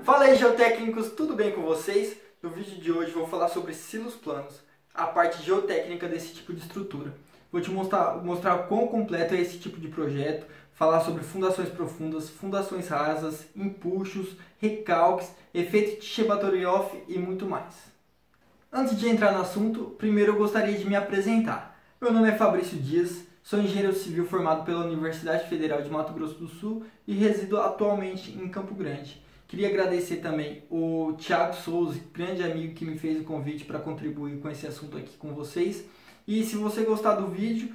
Fala aí, geotécnicos, tudo bem com vocês? No vídeo de hoje vou falar sobre silos planos, a parte geotécnica desse tipo de estrutura. Vou te mostrar quão completo é esse tipo de projeto, falar sobre fundações profundas, fundações rasas, empuxos, recalques, efeito Chebotaryov e muito mais. Antes de entrar no assunto, primeiro eu gostaria de me apresentar. Meu nome é Fabrício Dias, sou engenheiro civil formado pela Universidade Federal de Mato Grosso do Sul e resido atualmente em Campo Grande. Queria agradecer também o Thiago Souza, grande amigo que me fez o convite para contribuir com esse assunto aqui com vocês. E se você gostar do vídeo,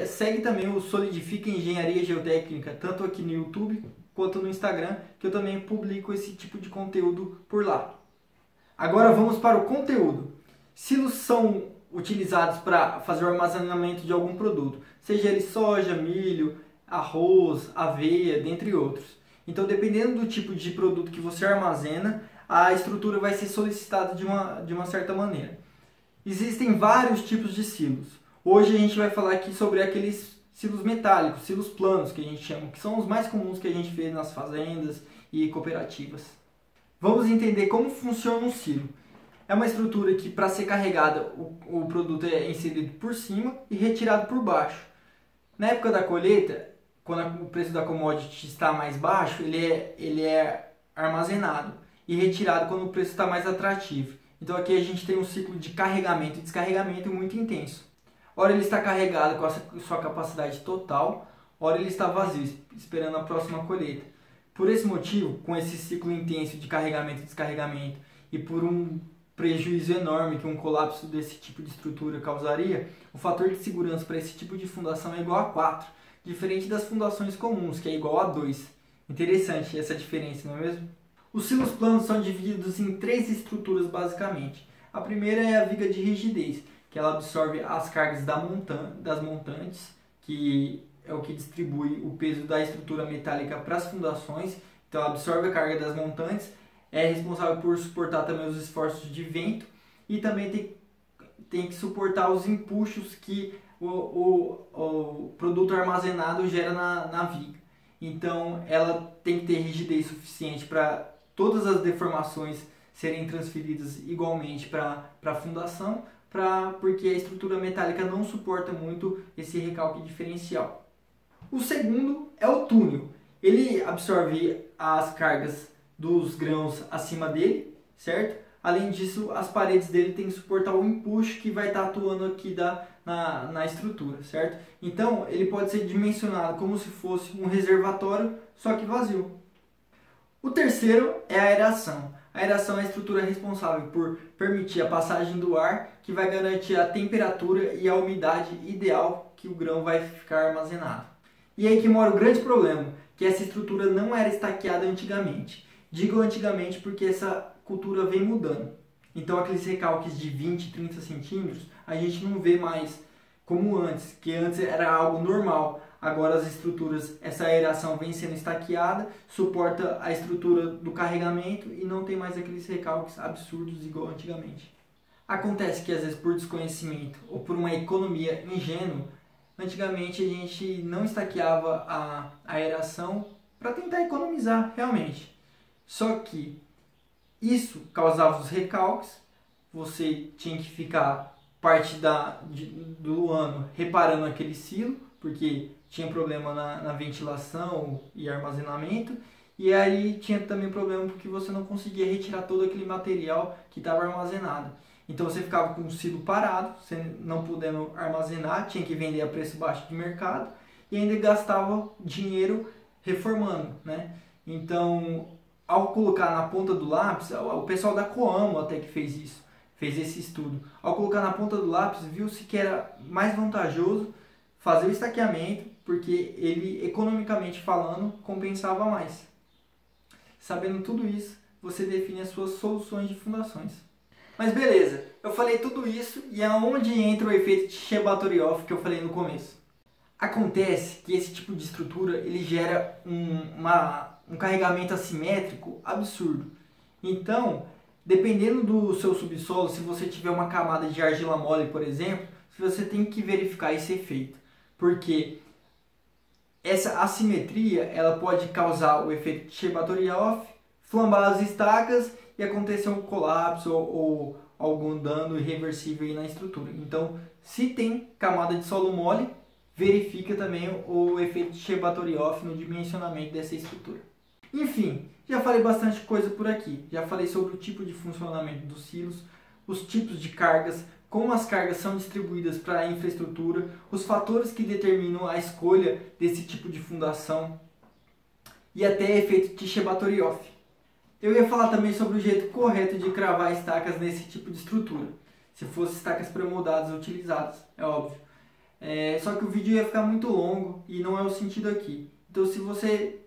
segue também o Solidifica Engenharia Geotécnica, tanto aqui no YouTube quanto no Instagram, que eu também publico esse tipo de conteúdo por lá. Agora vamos para o conteúdo. Silos são utilizados para fazer o armazenamento de algum produto, seja ele soja, milho, arroz, aveia, dentre outros. Então, dependendo do tipo de produto que você armazena, a estrutura vai ser solicitada de uma certa maneira. Existem vários tipos de silos. Hoje a gente vai falar aqui sobre aqueles silos metálicos, silos planos que a gente chama, que são os mais comuns que a gente vê nas fazendas e cooperativas. Vamos entender como funciona um silo. É uma estrutura que, para ser carregada, o produto é inserido por cima e retirado por baixo. Na época da colheita, quando o preço da commodity está mais baixo, ele é armazenado e retirado quando o preço está mais atrativo. Então aqui a gente tem um ciclo de carregamento e descarregamento muito intenso. Ora ele está carregado com a sua capacidade total, ora ele está vazio, esperando a próxima colheita. Por esse motivo, com esse ciclo intenso de carregamento e descarregamento e por um prejuízo enorme que um colapso desse tipo de estrutura causaria, o fator de segurança para esse tipo de fundação é igual a 4. Diferente das fundações comuns, que é igual a 2. Interessante essa diferença, não é mesmo? Os silos planos são divididos em 3 estruturas basicamente. A primeira é a viga de rigidez, que ela absorve as cargas das montantes, que é o que distribui o peso da estrutura metálica para as fundações. Então ela absorve a carga das montantes, é responsável por suportar também os esforços de vento e também tem que suportar os empuxos que o produto armazenado gera na viga. Então ela tem que ter rigidez suficiente para todas as deformações serem transferidas igualmente para a fundação, porque a estrutura metálica não suporta muito esse recalque diferencial. O segundo é o túnel. Ele absorve as cargas dos grãos acima dele, certo? Além disso, as paredes dele têm que suportar o empuxo que vai estar atuando aqui na estrutura, certo? Então, ele pode ser dimensionado como se fosse um reservatório, só que vazio. O terceiro é a aeração. A aeração é a estrutura responsável por permitir a passagem do ar, que vai garantir a temperatura e a umidade ideal que o grão vai ficar armazenado. E aí que mora o grande problema, que essa estrutura não era estaqueada antigamente. Digo antigamente porque essa cultura vem mudando. Então aqueles recalques de 20, 30 centímetros a gente não vê mais como antes, que antes era algo normal. Agora as estruturas, essa aeração vem sendo estaqueada, suporta a estrutura do carregamento e não tem mais aqueles recalques absurdos igual antigamente. Acontece que às vezes por desconhecimento ou por uma economia ingênua, antigamente a gente não estaqueava a aeração para tentar economizar realmente. Só que isso causava os recalques, você tinha que ficar parte do ano reparando aquele silo, porque tinha problema na ventilação e armazenamento, e aí tinha também problema porque você não conseguia retirar todo aquele material que estava armazenado. Então você ficava com o silo parado, você não podendo armazenar, tinha que vender a preço baixo de mercado e ainda gastava dinheiro reformando, né? Então, ao colocar na ponta do lápis, o pessoal da Coamo até que fez isso, fez esse estudo. Ao colocar na ponta do lápis, viu-se que era mais vantajoso fazer o estaqueamento, porque ele, economicamente falando, compensava mais. Sabendo tudo isso, você define as suas soluções de fundações. Mas beleza, eu falei tudo isso e é onde entra o efeito Chebotaryov que eu falei no começo. Acontece que esse tipo de estrutura ele gera um carregamento assimétrico absurdo. Então, dependendo do seu subsolo, se você tiver uma camada de argila mole, por exemplo, você tem que verificar esse efeito. Porque Essa assimetria ela pode causar o efeito de Chebatorov, flambar as estacas e acontecer um colapso ou algum dano irreversível aí na estrutura. Então, se tem camada de solo mole, verifica também o efeito de Chebatorov no dimensionamento dessa estrutura. Enfim, já falei bastante coisa por aqui. Já falei sobre o tipo de funcionamento dos silos, os tipos de cargas, como as cargas são distribuídas para a infraestrutura, os fatores que determinam a escolha desse tipo de fundação e até efeito de Chebatorov. Eu ia falar também sobre o jeito correto de cravar estacas nesse tipo de estrutura, se fossem estacas pré-moldadas utilizadas, é óbvio. Só que o vídeo ia ficar muito longo e não é o sentido aqui. Então, se você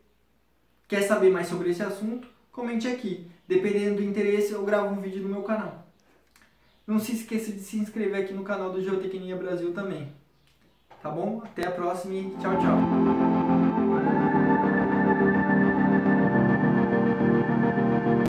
quer saber mais sobre esse assunto, comente aqui. Dependendo do interesse, eu gravo um vídeo no meu canal. Não se esqueça de se inscrever aqui no canal do Geotecnia Brasil também. Tá bom? Até a próxima e tchau, tchau.